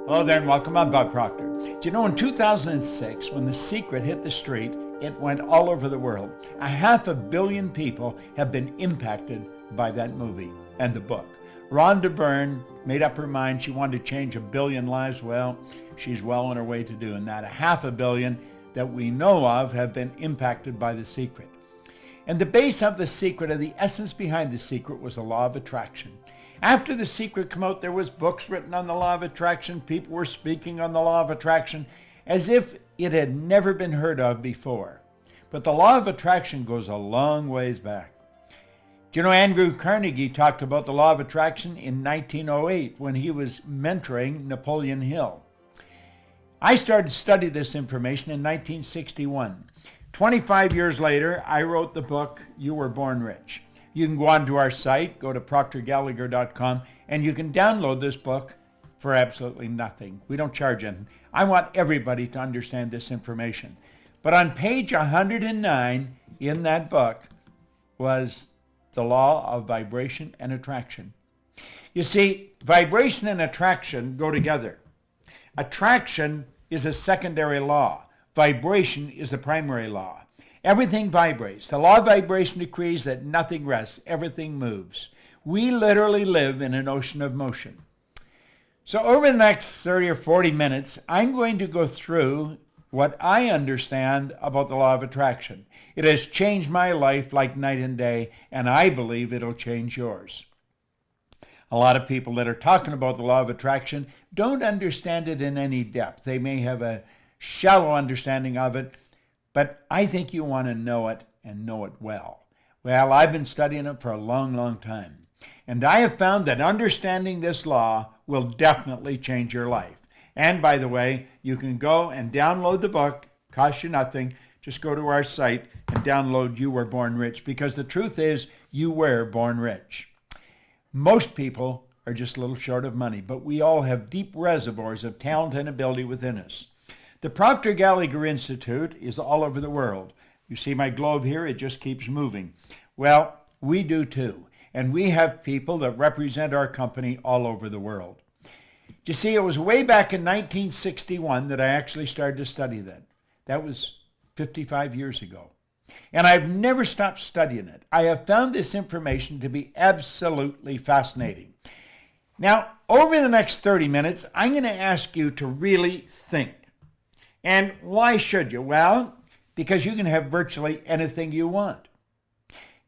Hello there and welcome. I'm Bob Proctor. Do you know in 2006 when The Secret hit the street, it went all over the world. 500 million people have been impacted by that movie and the book. Rhonda Byrne made up her mind she wanted to change 1 billion lives. Well, she's well on her way to doing that. 500 million that we know of have been impacted by The Secret. And the base of The Secret, or the essence behind The Secret, was the law of attraction. After The Secret came out, there was books written on the law of attraction. People were speaking on the law of attraction as if it had never been heard of before. But the law of attraction goes a long ways back. Do you know Andrew Carnegie talked about the law of attraction in 1908 when he was mentoring Napoleon Hill? I started to study this information in 1961. 25 years later, I wrote the book, You Were Born Rich. You can go onto our site, go to proctorgallagher.com, and you can download this book for absolutely nothing. We don't charge anything. I want everybody to understand this information. But on page 109 in that book was the law of vibration and attraction. You see, vibration and attraction go together. Attraction is a secondary law. Vibration is the primary law. Everything vibrates. The law of vibration decrees that nothing rests. Everything moves. We literally live in an ocean of motion. So over the next 30 or 40 minutes, I'm going to go through what I understand about the law of attraction. It has changed my life like night and day, and I believe it'll change yours. A lot of people that are talking about the law of attraction don't understand it in any depth. They may have a shallow understanding of it, but I think you want to know it and know it well. Well, I've been studying it for a long, long time. And I have found that understanding this law will definitely change your life. And by the way, you can go and download the book. Costs you nothing. Just go to our site and download You Were Born Rich, because the truth is you were born rich. Most people are just a little short of money, but we all have deep reservoirs of talent and ability within us. The Proctor Gallagher Institute is all over the world. You see my globe here, it just keeps moving. Well, we do too. And we have people that represent our company all over the world. You see, it was way back in 1961 that I actually started to study that. That was 55 years ago. And I've never stopped studying it. I have found this information to be absolutely fascinating. Now, over the next 30 minutes, I'm going to ask you to really think. And why should you? Well, because you can have virtually anything you want.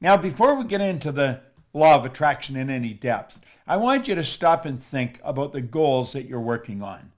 Now, before we get into the law of attraction in any depth, I want you to stop and think about the goals that you're working on.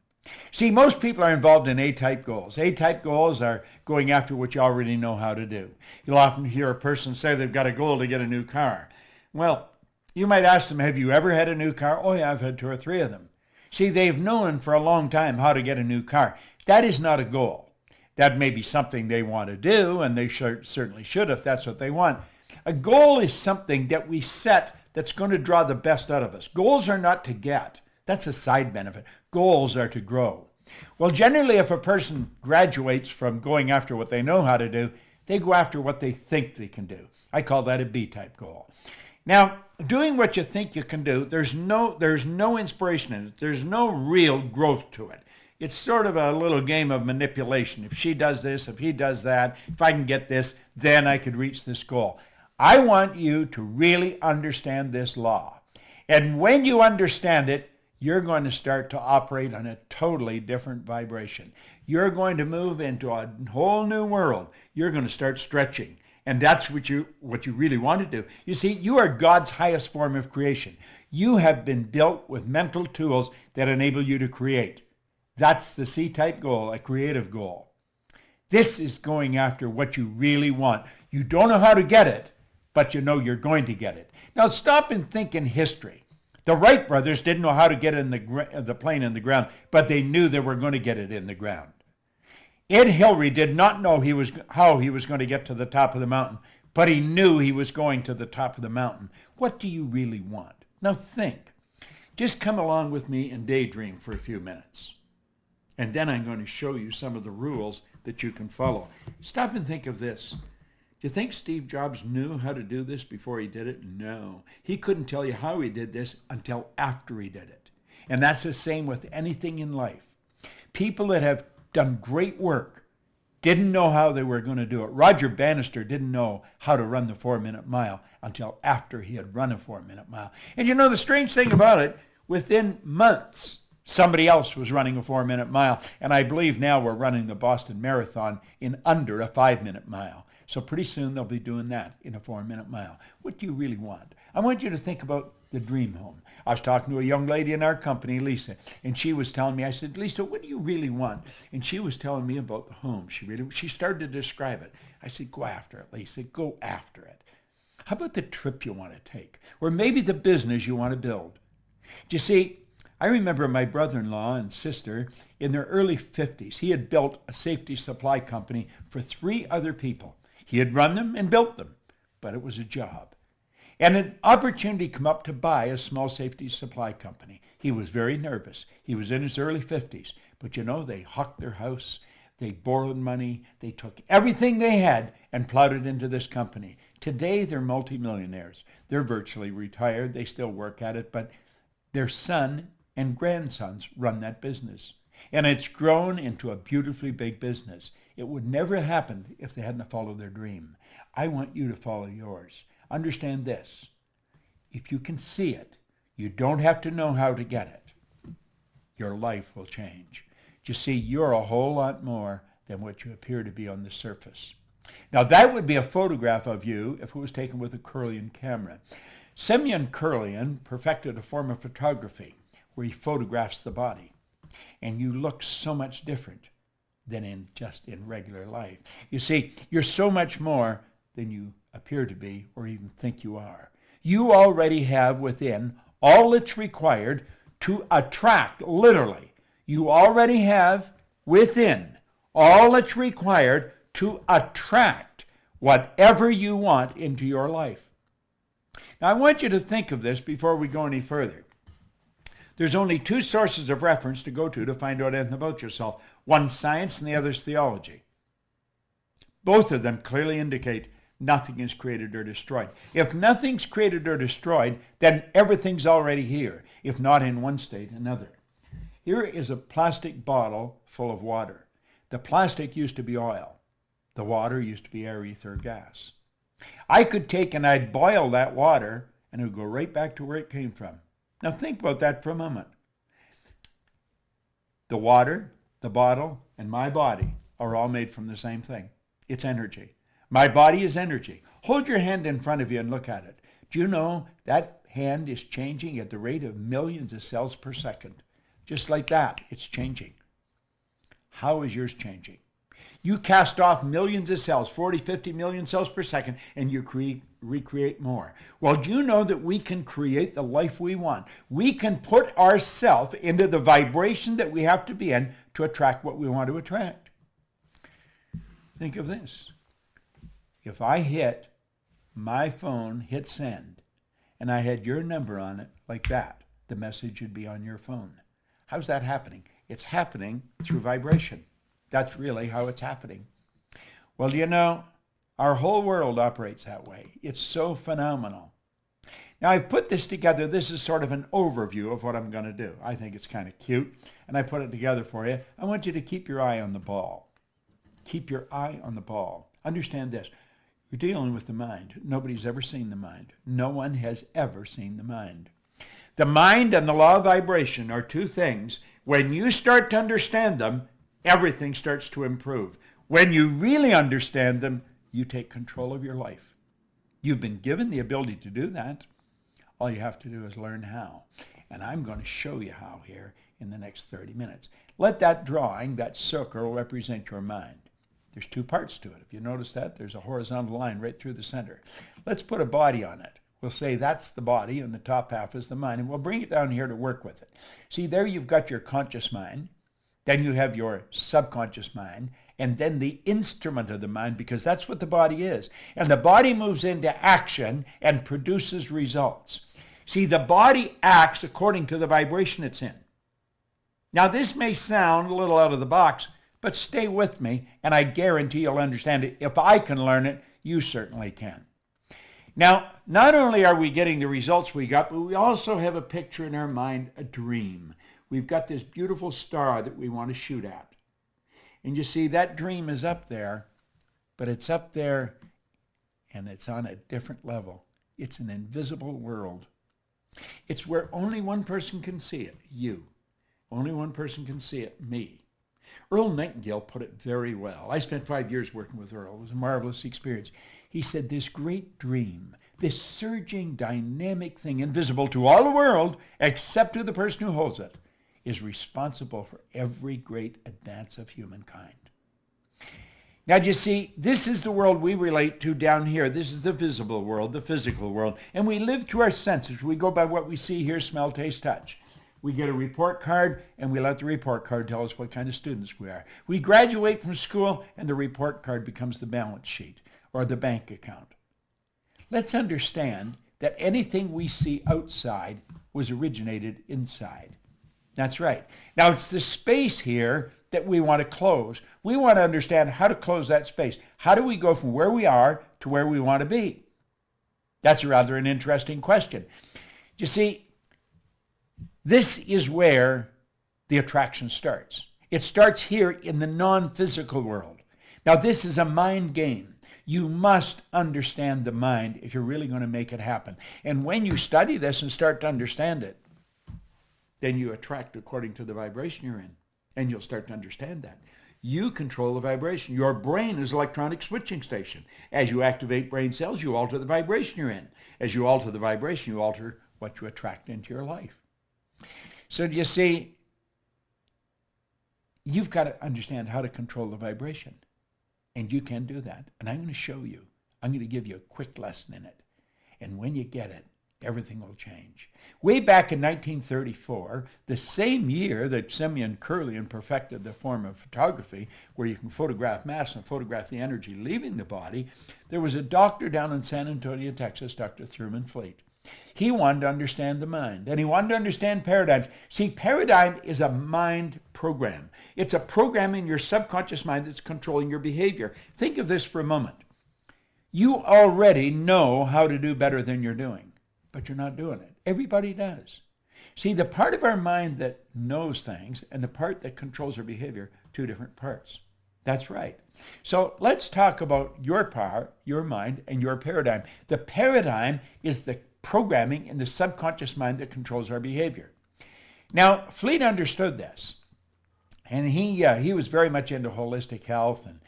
See, most people are involved in A-type goals. A-type goals are going after what you already know how to do. You'll often hear a person say they've got a goal to get a new car. Well, you might ask them, have you ever had a new car? Oh yeah, I've had 2 or 3 of them. See, they've known for a long time how to get a new car. That is not a goal. That may be something they want to do, and they certainly should if that's what they want. A goal is something that we set that's going to draw the best out of us. Goals are not to get. That's a side benefit. Goals are to grow. Well, generally, if a person graduates from going after what they know how to do, they go after what they think they can do. I call that a B-type goal. Now, doing what you think you can do, there's no inspiration in it. There's no real growth to it. It's sort of a little game of manipulation. If she does this, if he does that, if I can get this, then I could reach this goal. I want you to really understand this law. And when you understand it, you're going to start to operate on a totally different vibration. You're going to move into a whole new world. You're going to start stretching. And that's what you really want to do. You see, you are God's highest form of creation. You have been built with mental tools that enable you to create. That's the C-type goal, a creative goal. This is going after what you really want. You don't know how to get it, but you know you're going to get it. Now stop and think in history. The Wright brothers didn't know how to get in the plane in the ground, but they knew they were going to get it in the ground. Ed Hillary did not know how he was going to get to the top of the mountain, but he knew he was going to the top of the mountain. What do you really want? Now think. Just come along with me and daydream for a few minutes. And then I'm going to show you some of the rules that you can follow. Stop and think of this. Do you think Steve Jobs knew how to do this before he did it? No. He couldn't tell you how he did this until after he did it. And that's the same with anything in life. People that have done great work didn't know how they were going to do it. Roger Bannister didn't know how to run the 4-minute mile until after he had run a 4-minute mile. And you know the strange thing about it, within months, somebody else was running a 4-minute mile. And I believe now we're running the Boston Marathon in under a 5-minute mile. So pretty soon they'll be doing that in a 4-minute mile. What do you really want? I want you to think about the dream home. I was talking to a young lady in our company, Lisa, and she was telling me, I said, Lisa, what do you really want? And she was telling me about the home. She started to describe it. I said, go after it, Lisa, go after it. How about the trip you want to take? Or maybe the business you want to build? Do you see, I remember my brother-in-law and sister in their early 50s. He had built a safety supply company for 3 other people. He had run them and built them, but it was a job. And an opportunity came up to buy a small safety supply company. He was very nervous. He was in his early 50s. But you know, they hucked their house. They borrowed money. They took everything they had and plowed it into this company. Today, they're multimillionaires. They're virtually retired. They still work at it, but their son and grandsons run that business. And it's grown into a beautifully big business. It would never have happened if they hadn't followed their dream. I want you to follow yours. Understand this. If you can see it, you don't have to know how to get it. Your life will change. You see, you're a whole lot more than what you appear to be on the surface. Now, that would be a photograph of you if it was taken with a Kirlian camera. Semyon Kirlian perfected a form of photography where he photographs the body. And you look so much different than in regular life. You see, you're so much more than you appear to be or even think you are. You already have within all that's required to attract, literally. You already have within all that's required to attract whatever you want into your life. Now, I want you to think of this before we go any further. There's only 2 sources of reference to go to find out anything about yourself. One's science and the other's theology. Both of them clearly indicate nothing is created or destroyed. If nothing's created or destroyed, then everything's already here, if not in one state, another. Here is a plastic bottle full of water. The plastic used to be oil. The water used to be air, ether, gas. I could take and I'd boil that water and it would go right back to where it came from. Now think about that for a moment. The water, the bottle, and my body are all made from the same thing. It's energy. My body is energy. Hold your hand in front of you and look at it. Do you know that hand is changing at the rate of millions of cells per second? Just like that, it's changing. How is yours changing? You cast off millions of cells, 40, 50 million cells per second, and you recreate more. Well, do you know that we can create the life we want? We can put ourselves into the vibration that we have to be in to attract what we want to attract. Think of this. If I hit my phone, hit send, and I had your number on it like that, the message would be on your phone. How's that happening? It's happening through vibration. That's really how it's happening. Well, you know, our whole world operates that way. It's so phenomenal. Now, I've put this together. This is sort of an overview of what I'm going to do. I think it's kind of cute, and I put it together for you. I want you to keep your eye on the ball. Keep your eye on the ball. Understand this. You're dealing with the mind. Nobody's ever seen the mind. No one has ever seen the mind. The mind and the law of vibration are 2 things. When you start to understand them, everything starts to improve. When you really understand them, you take control of your life. You've been given the ability to do that. All you have to do is learn how. And I'm going to show you how here in the next 30 minutes. Let that drawing, that circle, represent your mind. There's 2 parts to it. If you notice that, there's a horizontal line right through the center. Let's put a body on it. We'll say that's the body and the top half is the mind, and we'll bring it down here to work with it. See, there you've got your conscious mind. Then you have your subconscious mind, and then the instrument of the mind, because that's what the body is. And the body moves into action and produces results. See, the body acts according to the vibration it's in. Now, this may sound a little out of the box, but stay with me, and I guarantee you'll understand it. If I can learn it, you certainly can. Now, not only are we getting the results we got, but we also have a picture in our mind, a dream. We've got this beautiful star that we want to shoot at. And you see, that dream is up there, but it's up there and it's on a different level. It's an invisible world. It's where only one person can see it, you. Only one person can see it, me. Earl Nightingale put it very well. I spent 5 years working with Earl. It was a marvelous experience. He said, this great dream, this surging, dynamic thing, invisible to all the world, except to the person who holds it, is responsible for every great advance of humankind. Now, do you see, this is the world we relate to down here. This is the visible world, the physical world. And we live through our senses. We go by what we see, hear, smell, taste, touch. We get a report card, and we let the report card tell us what kind of students we are. We graduate from school, and the report card becomes the balance sheet or the bank account. Let's understand that anything we see outside was originated inside. That's right. Now, it's the space here that we want to close. We want to understand how to close that space. How do we go from where we are to where we want to be? That's rather an interesting question. You see, this is where the attraction starts. It starts here in the non-physical world. Now, this is a mind game. You must understand the mind if you're really going to make it happen. And when you study this and start to understand it, then you attract according to the vibration you're in. And you'll start to understand that. You control the vibration. Your brain is an electronic switching station. As you activate brain cells, you alter the vibration you're in. As you alter the vibration, you alter what you attract into your life. So do you see, you've got to understand how to control the vibration. And you can do that. And I'm going to show you. I'm going to give you a quick lesson in it. And when you get it, everything will change. Way back in 1934, the same year that Simeon Kirlian perfected the form of photography, where you can photograph mass and photograph the energy leaving the body, there was a doctor down in San Antonio, Texas, Dr. Thurman Fleet. He wanted to understand the mind, and he wanted to understand paradigms. See, paradigm is a mind program. It's a program in your subconscious mind that's controlling your behavior. Think of this for a moment. You already know how to do better than you're doing, but you're not doing it. Everybody does. See, the part of our mind that knows things and the part that controls our behavior, two different parts. That's right. So let's talk about your power, your mind, and your paradigm. The paradigm is the programming in the subconscious mind that controls our behavior. Now, Fleet understood this, and he was very much into holistic health and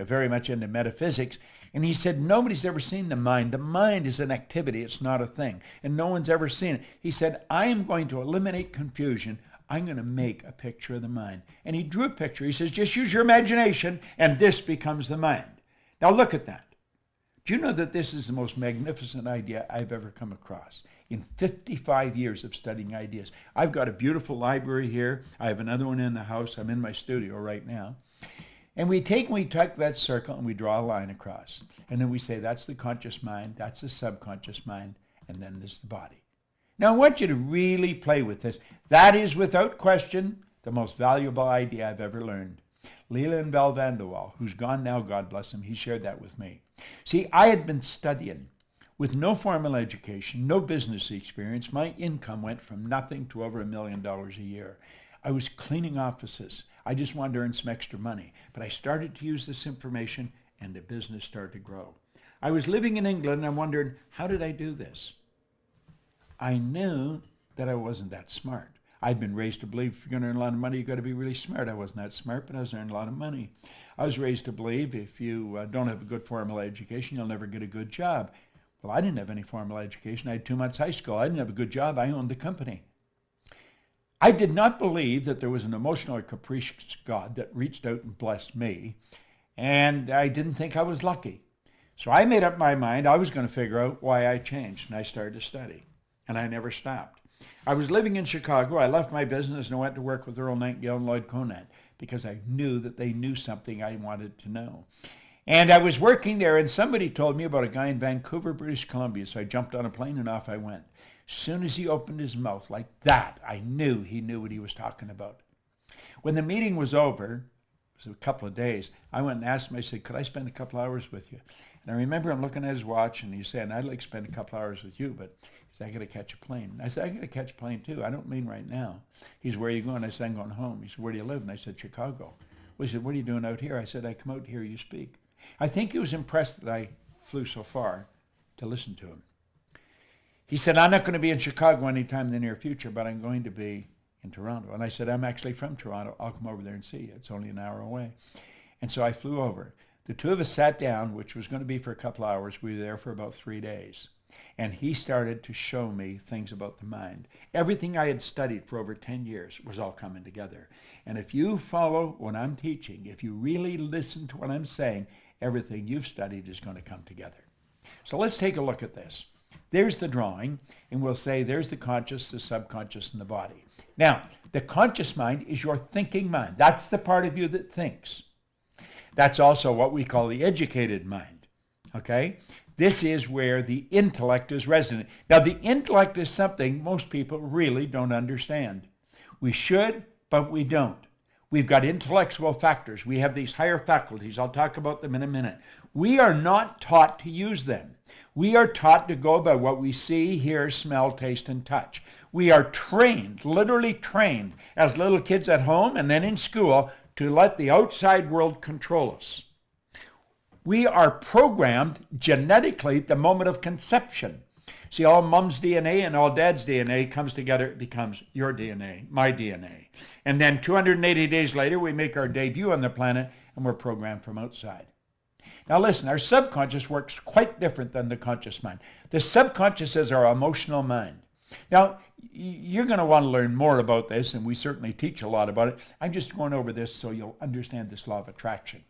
very much into metaphysics, and he said, nobody's ever seen the mind. The mind is an activity. It's not a thing, and no one's ever seen it. He said, I am going to eliminate confusion. I'm going to make a picture of the mind. And he drew a picture. He says, just use your imagination, and this becomes the mind. Now, look at that. Do you know that this is the most magnificent idea I've ever come across? In 55 years of studying ideas. I've got a beautiful library here. I have another one in the house. I'm in my studio right now. And we take that circle and we draw a line across. And then we say that's the conscious mind, that's the subconscious mind, and then there's the body. Now I want you to really play with this. That is without question the most valuable idea I've ever learned. Leland Bell Vanderwall, who's gone now, God bless him, he shared that with me. See, I had been studying with no formal education, no business experience. My income went from nothing to over $1 million a year. I was cleaning offices. I just wanted to earn some extra money. But I started to use this information and the business started to grow. I was living in England and I wondered, how did I do this? I knew that I wasn't that smart. I'd been raised to believe if you're going to earn a lot of money, you've got to be really smart. I wasn't that smart, but I was earning a lot of money. I was raised to believe if you don't have a good formal education, you'll never get a good job. Well, I didn't have any formal education. I had 2 months high school. I didn't have a good job. I owned the company. I did not believe that there was an emotional or capricious God that reached out and blessed me, and I didn't think I was lucky. So I made up my mind I was going to figure out why I changed, and I started to study, and I never stopped. I was living in Chicago. I left my business and I went to work with Earl Nightingale and Lloyd-Conant because I knew that they knew something I wanted to know. And I was working there and somebody told me about a guy in Vancouver, British Columbia. So I jumped on a plane and off I went. As soon as he opened his mouth like that, I knew he knew what he was talking about. When the meeting was over, it was a couple of days, I went and asked him, I said, could I spend a couple hours with you? And I remember him looking at his watch and he's saying, I'd like to spend a couple hours with you, but he said, I got to catch a plane. And I said, I got to catch a plane too. I don't mean right now. He said, where are you going? I said, I'm going home. He said, where do you live? And I said, Chicago. Well, he said, what are you doing out here? I said, I come out to hear you speak. I think he was impressed that I flew so far to listen to him. He said, I'm not going to be in Chicago anytime in the near future, but I'm going to be in Toronto. And I said, I'm actually from Toronto. I'll come over there and see you. It's only an hour away. And so I flew over. The two of us sat down, which was going to be for a couple hours. We were there for about 3 days. And he started to show me things about the mind. Everything I had studied for over 10 years was all coming together. And if you follow what I'm teaching, if you really listen to what I'm saying, everything you've studied is going to come together. So let's take a look at this. There's the drawing, and we'll say there's the conscious, the subconscious, and the body. Now, the conscious mind is your thinking mind. That's the part of you that thinks. That's also what we call the educated mind, okay? This is where the intellect is resident. Now, the intellect is something most people really don't understand. We should, but we don't. We've got intellectual factors. We have these higher faculties. I'll talk about them in a minute. We are not taught to use them. We are taught to go by what we see, hear, smell, taste, and touch. We are trained, literally trained, as little kids at home and then in school to let the outside world control us. We are programmed genetically at the moment of conception. See, all mom's DNA and all dad's DNA comes together. It becomes your DNA, my DNA. And then 280 days later, we make our debut on the planet, and we're programmed from outside. Now listen, our subconscious works quite different than the conscious mind. The subconscious is our emotional mind. Now, you're going to want to learn more about this, and we certainly teach a lot about it. I'm just going over this so you'll understand this law of attraction.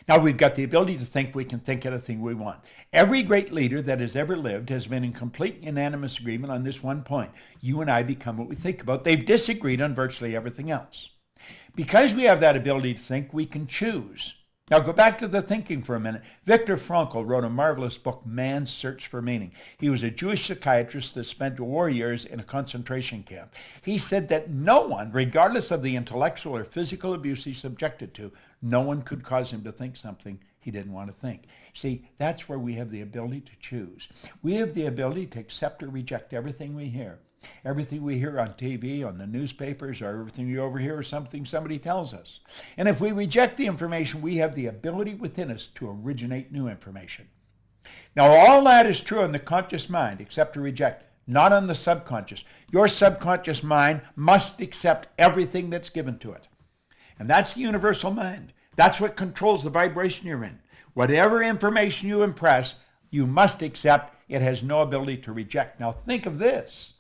Now, we've got the ability to think. We can think anything we want. Every great leader that has ever lived has been in complete unanimous agreement on this one point. You and I become what we think about. They've disagreed on virtually everything else. Because we have that ability to think, we can choose. Now, go back to the thinking for a minute. Viktor Frankl wrote a marvelous book, Man's Search for Meaning. He was a Jewish psychiatrist that spent war years in a concentration camp. He said that no one, regardless of the intellectual or physical abuse he's subjected to, no one could cause him to think something he didn't want to think. See, that's where we have the ability to choose. We have the ability to accept or reject everything we hear. Everything we hear on TV, on the newspapers, or everything we overhear is something somebody tells us. And if we reject the information, we have the ability within us to originate new information. Now, all that is true in the conscious mind, accept or reject, not on the subconscious. Your subconscious mind must accept everything that's given to it. And that's the universal mind. That's what controls the vibration you're in. Whatever information you impress, you must accept. It has no ability to reject. Now, think of this.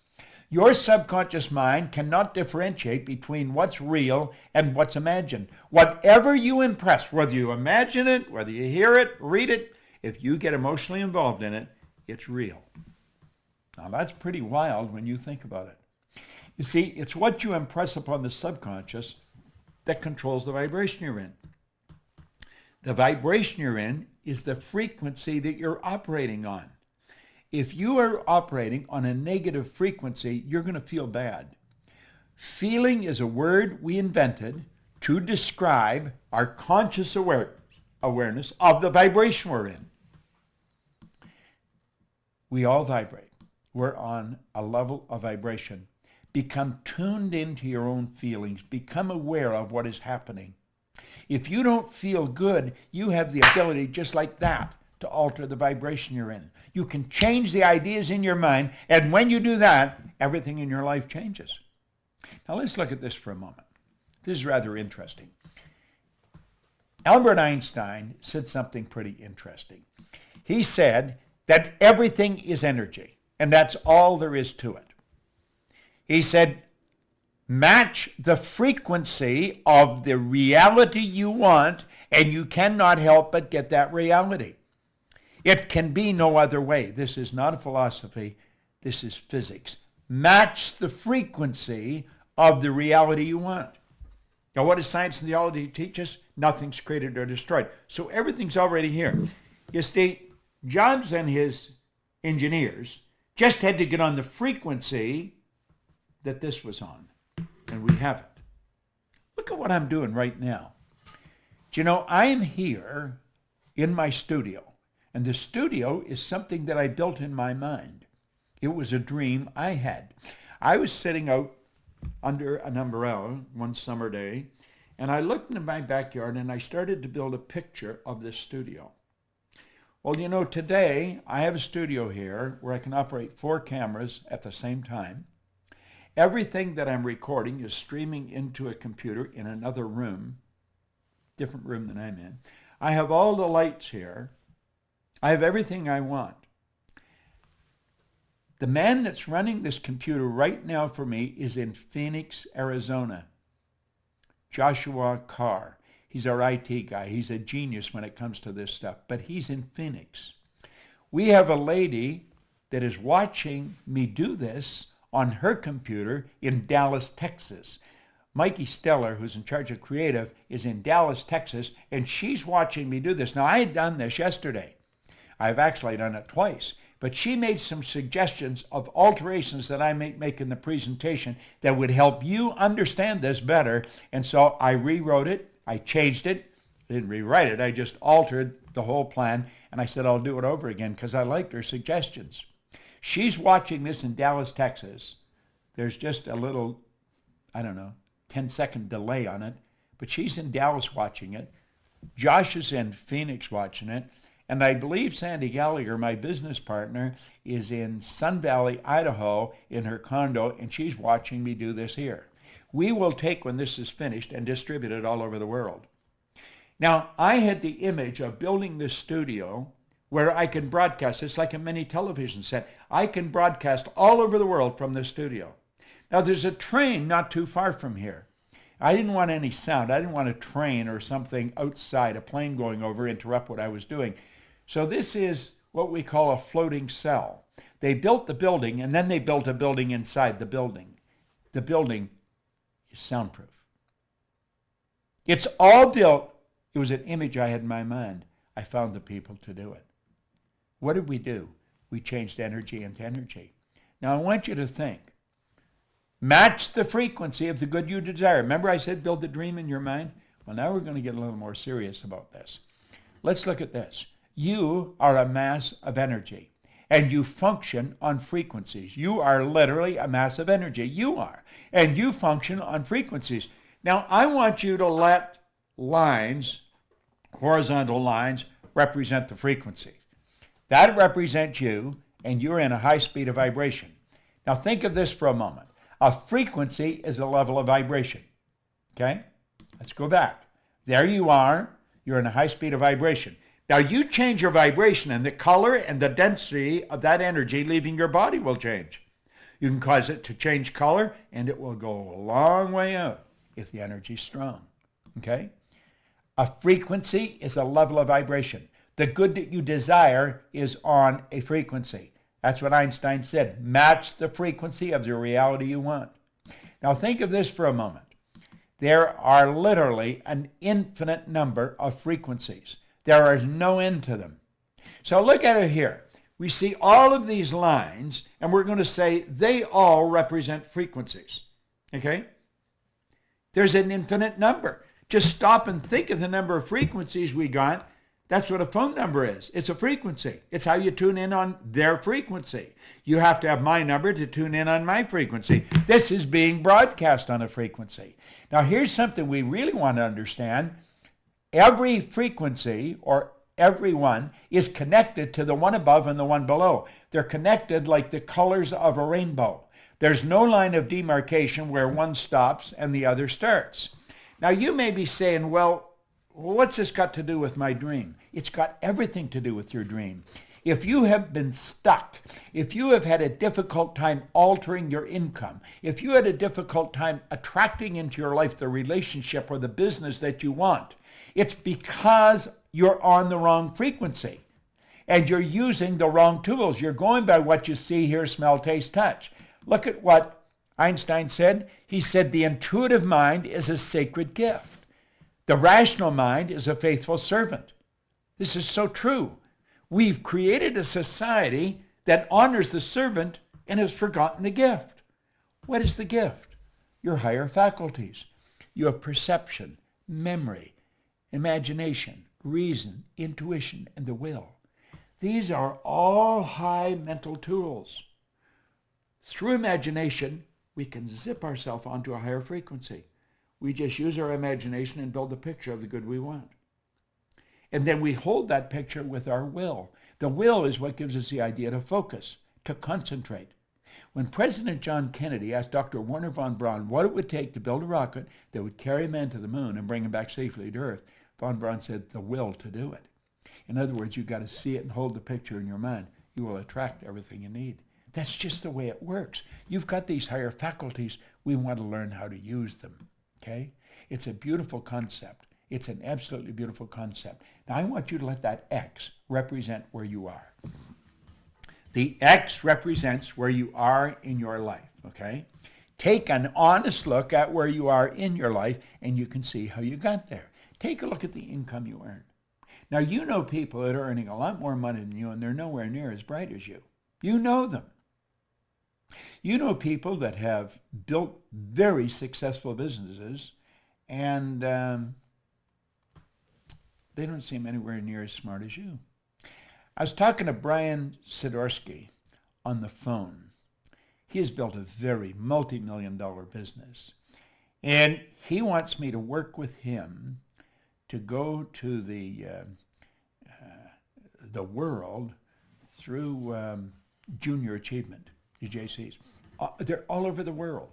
Your subconscious mind cannot differentiate between what's real and what's imagined. Whatever you impress, whether you imagine it, whether you hear it, read it, if you get emotionally involved in it, it's real. Now that's pretty wild when you think about it. You see, it's what you impress upon the subconscious that controls the vibration you're in. The vibration you're in is the frequency that you're operating on. If you are operating on a negative frequency, you're going to feel bad. Feeling is a word we invented to describe our conscious awareness of the vibration we're in. We all vibrate. We're on a level of vibration. Become tuned into your own feelings. Become aware of what is happening. If you don't feel good, you have the ability just like that to alter the vibration you're in. You can change the ideas in your mind, and when you do that, everything in your life changes. Now let's look at this for a moment. This is rather interesting. Albert Einstein said something pretty interesting. He said that everything is energy, and that's all there is to it. He said, match the frequency of the reality you want, and you cannot help but get that reality. It can be no other way. This is not a philosophy. This is physics. Match the frequency of the reality you want. Now, what does science and theology teach us? Nothing's created or destroyed. So everything's already here. You see, Jobs and his engineers just had to get on the frequency that this was on, and we haven't. Look at what I'm doing right now. Do you know, I'm here in my studio. And the studio is something that I built in my mind. It was a dream I had. I was sitting out under an umbrella one summer day, and I looked into my backyard and I started to build a picture of this studio. Well, you know, today I have a studio here where I can operate 4 cameras at the same time. Everything that I'm recording is streaming into a computer in another room, different room than I'm in. I have all the lights here. I have everything I want. The man that's running this computer right now for me is in Phoenix, Arizona. Joshua Carr. He's our IT guy. He's a genius when it comes to this stuff, but he's in Phoenix. We have a lady that is watching me do this on her computer in Dallas, Texas. Mikey Steller, who's in charge of creative, is in Dallas, Texas, and she's watching me do this. Now, I had done this yesterday. I've actually done it twice, but she made some suggestions of alterations that I may make in the presentation that would help you understand this better, and so I rewrote it. I changed it. I didn't rewrite it. I just altered the whole plan, and I said I'll do it over again because I liked her suggestions. She's watching this in Dallas, Texas. There's just a little, 10-second delay on it, but she's in Dallas watching it. Josh is in Phoenix watching it, and I believe Sandy Gallagher, my business partner, is in Sun Valley, Idaho, in her condo, and she's watching me do this here. We will take, when this is finished, and distribute it all over the world. Now, I had the image of building this studio where I can broadcast. It's like a mini television set. I can broadcast all over the world from this studio. Now, there's a train not too far from here. I didn't want any sound. I didn't want a train or something outside, a plane going over, interrupt what I was doing. So this is what we call a floating cell. They built the building, and then they built a building inside the building. The building is soundproof. It's all built. It was an image I had in my mind. I found the people to do it. What did we do? We changed energy into energy. Now I want you to think. Match the frequency of the good you desire. Remember I said build the dream in your mind? Well, now we're going to get a little more serious about this. Let's look at this. You are a mass of energy, and you function on frequencies. You are literally a mass of energy. You are. And you function on frequencies. Now, I want you to let lines, horizontal lines, represent the frequency. That represents you, and you're in a high speed of vibration. Now, think of this for a moment. A frequency is a level of vibration. Okay? Let's go back. There you are. You're in a high speed of vibration. Now, you change your vibration, and the color and the density of that energy leaving your body will change. You can cause it to change color, and it will go a long way out if the energy is strong. Okay? A frequency is a level of vibration. The good that you desire is on a frequency. That's what Einstein said. Match the frequency of the reality you want. Now, think of this for a moment. There are literally an infinite number of frequencies. There is no end to them. So look at it here. We see all of these lines, and we're going to say they all represent frequencies. Okay? There's an infinite number. Just stop and think of the number of frequencies we got. That's what a phone number is. It's a frequency. It's how you tune in on their frequency. You have to have my number to tune in on my frequency. This is being broadcast on a frequency. Now, here's something we really want to understand. Every frequency, or every one, is connected to the one above and the one below. They're connected like the colors of a rainbow. There's no line of demarcation where one stops and the other starts. Now, you may be saying, well, what's this got to do with my dream? It's got everything to do with your dream. If you have been stuck, if you have had a difficult time altering your income, if you had a difficult time attracting into your life the relationship or the business that you want, it's because you're on the wrong frequency and you're using the wrong tools. You're going by what you see, hear, smell, taste, touch. Look at what Einstein said. He said the intuitive mind is a sacred gift. The rational mind is a faithful servant. This is so true. We've created a society that honors the servant and has forgotten the gift. What is the gift? Your higher faculties. You have perception, memory, imagination, reason, intuition, and the will. These are all high mental tools. Through imagination, we can zip ourselves onto a higher frequency. We just use our imagination and build a picture of the good we want. And then we hold that picture with our will. The will is what gives us the idea to focus, to concentrate. When President John Kennedy asked Dr. Wernher von Braun what it would take to build a rocket that would carry man to the moon and bring him back safely to Earth, von Braun said, the will to do it. In other words, you've got to see it and hold the picture in your mind. You will attract everything you need. That's just the way it works. You've got these higher faculties. We want to learn how to use them, okay? It's a beautiful concept. It's an absolutely beautiful concept. Now, I want you to let that X represent where you are. The X represents where you are in your life, okay? Take an honest look at where you are in your life, and you can see how you got there. Take a look at the income you earn. Now, you know people that are earning a lot more money than you, and they're nowhere near as bright as you. You know them. You know people that have built very successful businesses, and they don't seem anywhere near as smart as you. I was talking to Brian Sidorsky on the phone. He has built a very multi-million-dollar business, and he wants me to work with him to go to the world through junior achievement, the JCs. They're all over the world.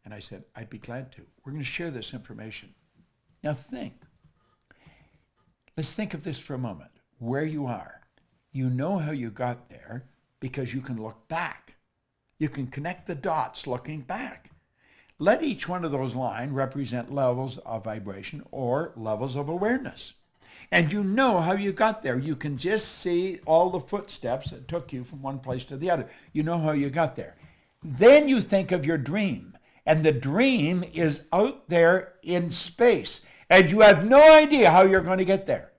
And I said, I'd be glad to. We're going to share this information. Now think. Let's think of this for a moment. Where you are. You know how you got there because you can look back. You can connect the dots looking back. Let each one of those lines represent levels of vibration or levels of awareness. And you know how you got there. You can just see all the footsteps that took you from one place to the other. You know how you got there. Then you think of your dream. And the dream is out there in space. And you have no idea how you're going to get there.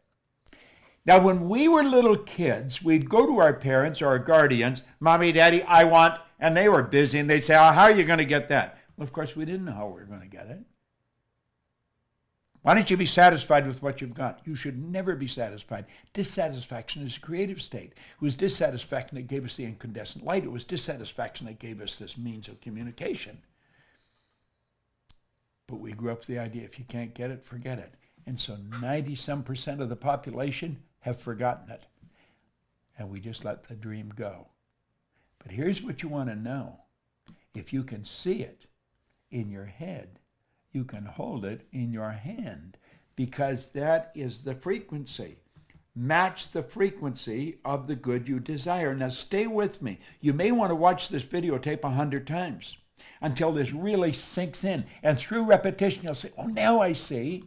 Now, when we were little kids, we'd go to our parents or our guardians, Mommy, Daddy, I want, and they were busy, and they'd say, oh, how are you going to get that? Well, of course, we didn't know how we were going to get it. Why don't you be satisfied with what you've got? You should never be satisfied. Dissatisfaction is a creative state. It was dissatisfaction that gave us the incandescent light. It was dissatisfaction that gave us this means of communication. But we grew up with the idea, if you can't get it, forget it. And so 90-some% of the population have forgotten it. And we just let the dream go. But here's what you want to know. If you can see it in your head, you can hold it in your hand, because that is the frequency. Match the frequency of the good you desire. Now stay with me. You may want to watch this videotape 100 times until this really sinks in. And through repetition, you'll say, oh, now I see.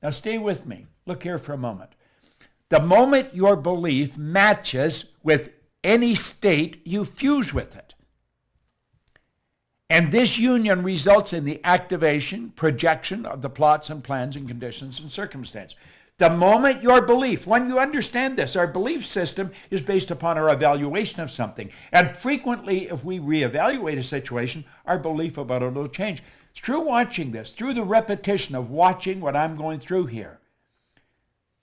Now stay with me. Look here for a moment. The moment your belief matches with any state, you fuse with it. And this union results in the activation, projection of the plots and plans and conditions and circumstance. The moment your belief, when you understand this, our belief system is based upon our evaluation of something. And frequently, if we reevaluate a situation, our belief about it will change. Through watching this, through the repetition of watching what I'm going through here,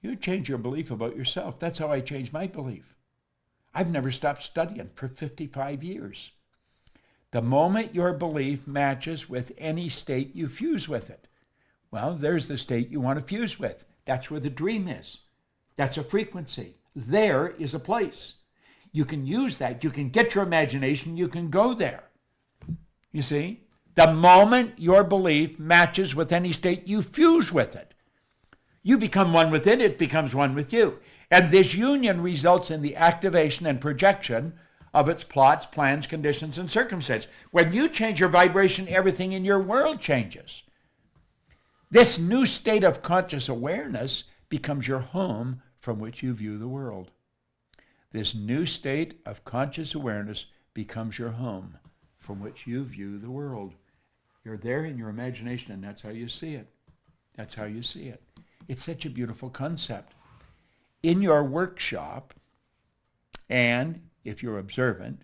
you change your belief about yourself. That's how I changed my belief. I've never stopped studying for 55 years. The moment your belief matches with any state, you fuse with it. Well, there's the state you want to fuse with. That's where the dream is. That's a frequency. There is a place. You can use that. You can get your imagination. You can go there. You see? The moment your belief matches with any state, you fuse with it. You become one with it. It becomes one with you. And this union results in the activation and projection of its plots, plans, conditions, and circumstances. When you change your vibration, everything in your world changes. This new state of conscious awareness becomes your home from which you view the world. This new state of conscious awareness becomes your home from which you view the world. You're there in your imagination, and that's how you see it. That's how you see it. It's such a beautiful concept. In your workshop, and if you're observant,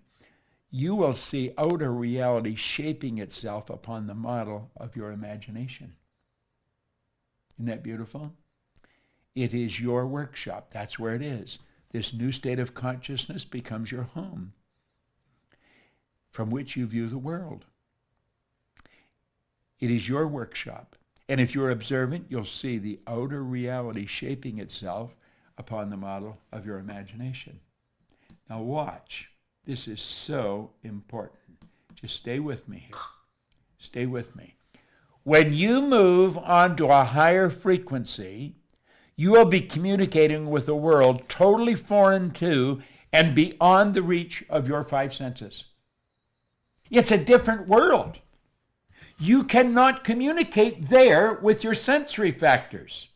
you will see outer reality shaping itself upon the model of your imagination. Isn't that beautiful? It is your workshop. That's where it is. This new state of consciousness becomes your home, from which you view the world. It is your workshop. And if you're observant, you'll see the outer reality shaping itself upon the model of your imagination. Now watch. This is so important. Just stay with me here. Stay with me. When you move onto a higher frequency, you will be communicating with a world totally foreign to and beyond the reach of your five senses. It's a different world. You cannot communicate there with your sensory factors.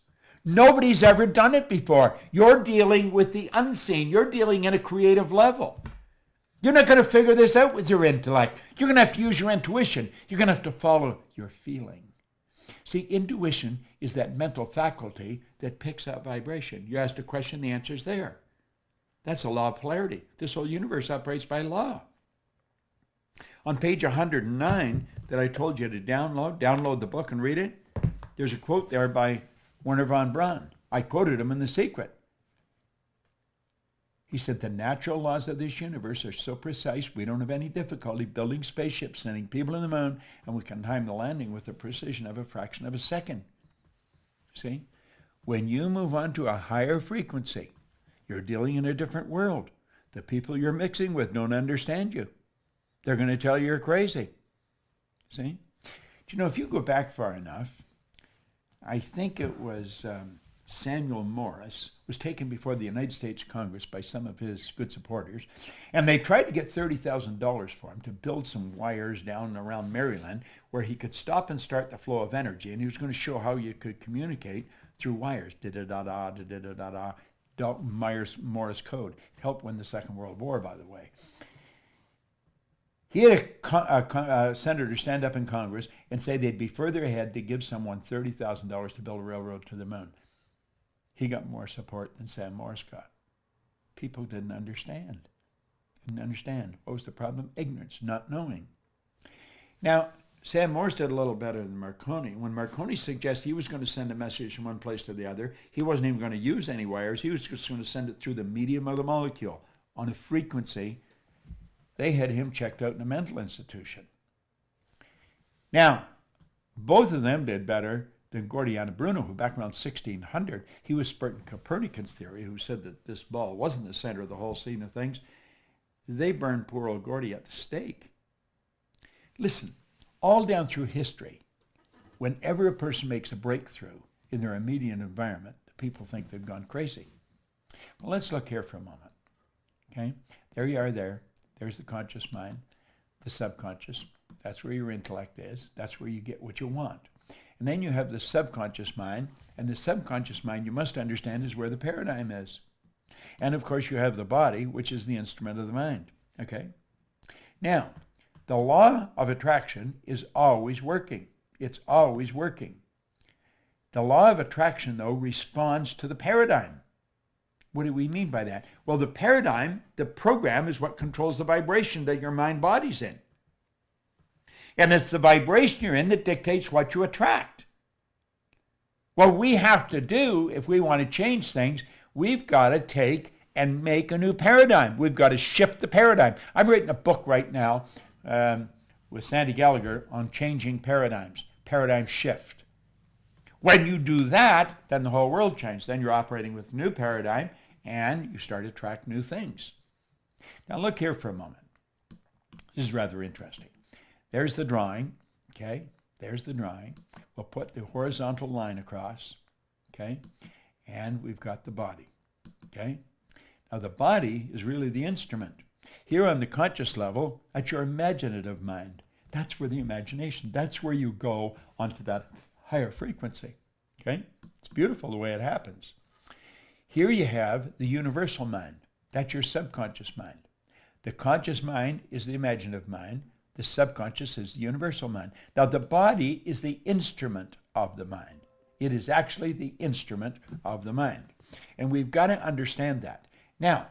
Nobody's ever done it before. You're dealing with the unseen. You're dealing in a creative level. You're not going to figure this out with your intellect. You're going to have to use your intuition. You're going to have to follow your feeling. See, intuition is that mental faculty that picks up vibration. You asked a question, the answer is there. That's a law of polarity. This whole universe operates by law. On page 109 that I told you to download the book and read it, there's a quote there by Wernher von Braun. I quoted him in The Secret. He said, the natural laws of this universe are so precise we don't have any difficulty building spaceships, sending people to the moon, and we can time the landing with the precision of a fraction of a second. See? When you move on to a higher frequency, you're dealing in a different world. The people you're mixing with don't understand you. They're going to tell you you're crazy. See? Do you know, if you go back far enough, I think it was Samuel Morse was taken before the United States Congress by some of his good supporters, and they tried to get $30,000 for him to build some wires down around Maryland where he could stop and start the flow of energy, and he was going to show how you could communicate through wires. Da-da-da-da, da-da-da-da, Morse code. It helped win the Second World War, by the way. He had a senator stand up in Congress and say they'd be further ahead to give someone $30,000 to build a railroad to the moon. He got more support than Sam Morse got. People didn't understand. What was the problem? Ignorance, not knowing. Now, Sam Morse did a little better than Marconi. When Marconi suggested he was going to send a message from one place to the other, he wasn't even going to use any wires. He was just going to send it through the medium of the molecule on a frequency. They had him checked out in a mental institution. Now, both of them did better than Gordiano Bruno, who back around 1600, he was spreading Copernican's theory, who said that this ball wasn't the center of the whole scene of things. They burned poor old Gordy at the stake. Listen, all down through history, whenever a person makes a breakthrough in their immediate environment, the people think they've gone crazy. Well, let's look here for a moment. Okay, there you are there. There's the conscious mind, the subconscious. That's where your intellect is. That's where you get what you want. And then you have the subconscious mind, and the subconscious mind, you must understand, is where the paradigm is. And of course you have the body, which is the instrument of the mind. Okay? Now, the law of attraction is always working. It's always working. The law of attraction, though, responds to the paradigm. What do we mean by that? Well, the paradigm, the program, is what controls the vibration that your mind body's in. And it's the vibration you're in that dictates what you attract. What we have to do, if we want to change things, we've got to take and make a new paradigm. We've got to shift the paradigm. I'm writing a book right now with Sandy Gallagher on changing paradigms, paradigm shift. When you do that, then the whole world changes. Then you're operating with a new paradigm, and you start to attract new things. Now look here for a moment. This is rather interesting. There's the drawing, okay? There's the drawing. We'll put the horizontal line across, okay? And we've got the body, okay? Now the body is really the instrument. Here on the conscious level, that's your imaginative mind. That's where the imagination, that's where you go onto that higher frequency, okay? It's beautiful the way it happens. Here you have the universal mind. That's your subconscious mind. The conscious mind is the imaginative mind. The subconscious is the universal mind. Now, the body is the instrument of the mind. It is actually the instrument of the mind. And we've got to understand that. Now,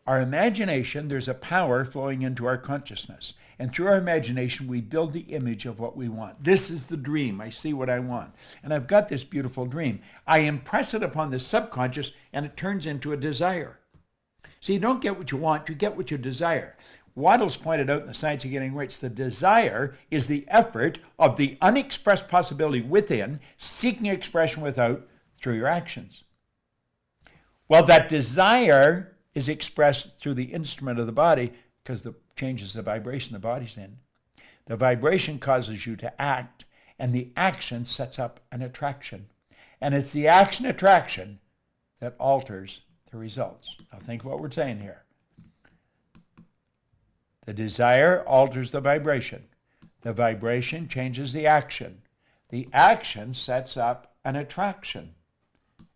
our imagination, there's a power flowing into our consciousness. And through our imagination, we build the image of what we want. This is the dream. I see what I want. And I've got this beautiful dream. I impress it upon the subconscious, and it turns into a desire. See, you don't get what you want, you get what you desire. Waddles pointed out in The Science of Getting Rich, the desire is the effort of the unexpressed possibility within, seeking expression without through your actions. Well, that desire is expressed through the instrument of the body because it changes the vibration the body's in. The vibration causes you to act, and the action sets up an attraction. And it's the action-attraction that alters the results. Now think what we're saying here. The desire alters the vibration. The vibration changes the action. The action sets up an attraction.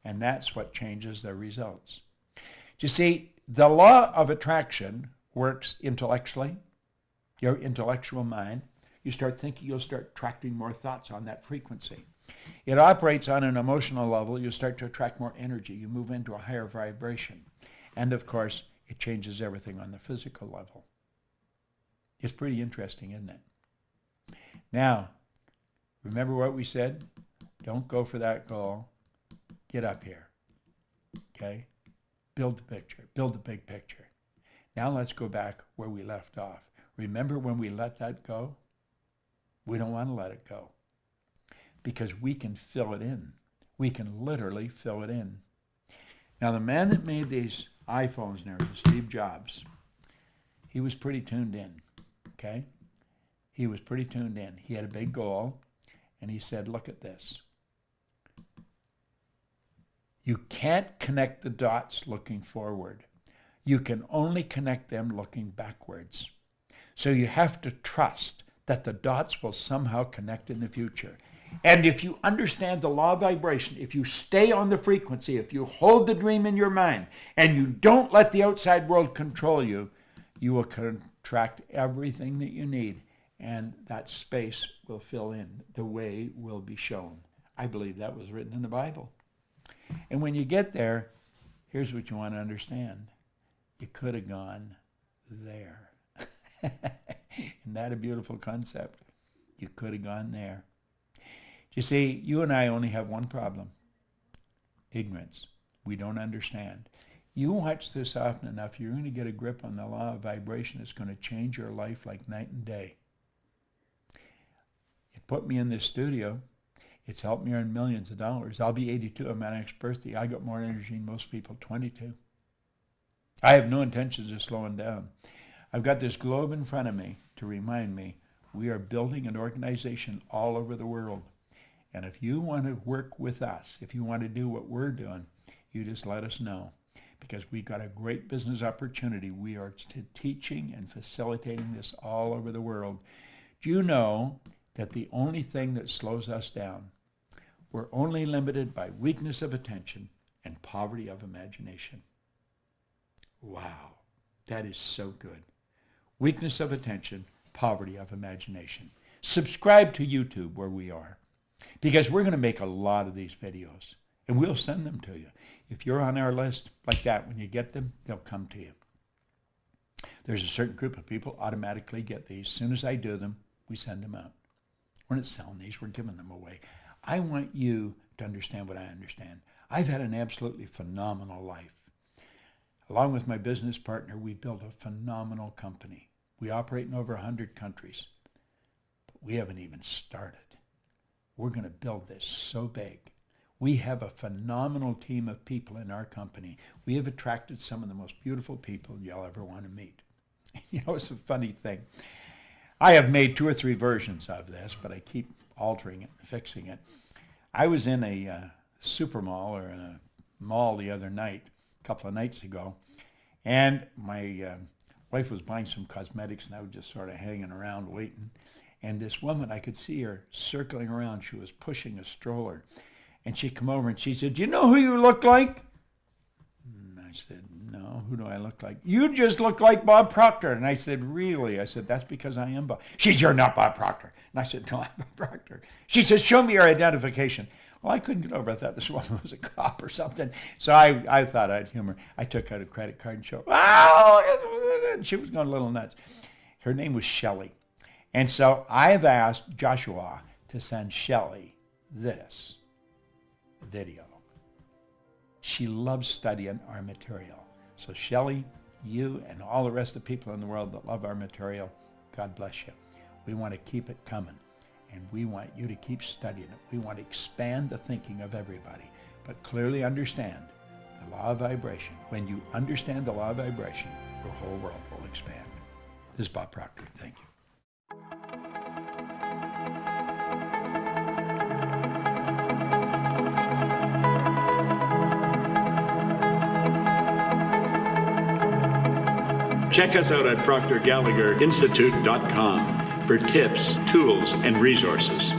And that's what changes the results. You see, the law of attraction works intellectually. Your intellectual mind. You start thinking, you'll start attracting more thoughts on that frequency. It operates on an emotional level. You start to attract more energy. You move into a higher vibration. And of course, it changes everything on the physical level. It's pretty interesting, isn't it? Now, remember what we said? Don't go for that goal. Get up here. Okay? Build the picture. Build the big picture. Now let's go back where we left off. Remember when we let that go? We don't want to let it go because we can fill it in. We can literally fill it in. Now, the man that made these iPhones now, Steve Jobs, he was pretty tuned in, okay? He was pretty tuned in. He had a big goal, and he said, look at this. You can't connect the dots looking forward. You can only connect them looking backwards. So you have to trust that the dots will somehow connect in the future. And if you understand the law of vibration, if you stay on the frequency, if you hold the dream in your mind, and you don't let the outside world control you, you will contract everything that you need, and that space will fill in. The way will be shown. I believe that was written in the Bible. And when you get there, here's what you want to understand. You could have gone there. Isn't that a beautiful concept? You could have gone there. You see, you and I only have one problem. Ignorance. We don't understand. You watch this often enough, you're going to get a grip on the law of vibration. It's going to change your life like night and day. It put me in this studio. It's helped me earn millions of dollars. I'll be 82 on my next birthday. I got more energy than most people, 22. I have no intentions of slowing down. I've got this globe in front of me to remind me we are building an organization all over the world. And if you want to work with us, if you want to do what we're doing, you just let us know. Because we've got a great business opportunity. We are teaching and facilitating this all over the world. Do you know that the only thing that slows us down, we're only limited by weakness of attention and poverty of imagination? Wow, that is so good. Weakness of attention, poverty of imagination. Subscribe to YouTube where we are, because we're going to make a lot of these videos, and we'll send them to you. If you're on our list like that, when you get them, they'll come to you. There's a certain group of people automatically get these. As soon as I do them, we send them out. We're not selling these, we're giving them away. I want you to understand what I understand. I've had an absolutely phenomenal life. Along with my business partner, we built a phenomenal company. We operate in over 100 countries, but we haven't even started. We're going to build this so big. We have a phenomenal team of people in our company. We have attracted some of the most beautiful people you'll ever want to meet. You know, it's a funny thing. I have made 2 or 3 versions of this, but I keep altering it and fixing it. I was in a super mall or in a mall the other night, a couple of nights ago, and my wife was buying some cosmetics, and I was just sort of hanging around waiting. And this woman, I could see her circling around. She was pushing a stroller. And she come over and she said, "Do you know who you look like?" And I said, "No, who do I look like?" "You just look like Bob Proctor." And I said, "Really?" I said, "That's because I am Bob." She said, "You're not Bob Proctor." And I said, "No, I'm Bob Proctor." She says, "Show me your identification." Well, I couldn't get over. I thought this woman was a cop or something. So I thought I'd humor. I took out a credit card and showed, "Oh!" And she was going a little nuts. Her name was Shelley. And so I've asked Joshua to send Shelley this video. She loves studying our material. So Shelley, you and all the rest of the people in the world that love our material, God bless you. We want to keep it coming, and we want you to keep studying it. We want to expand the thinking of everybody, but clearly understand the law of vibration. When you understand the law of vibration, your whole world will expand. This is Bob Proctor. Thank you. Check us out at ProctorGallagherInstitute.com for tips, tools, and resources.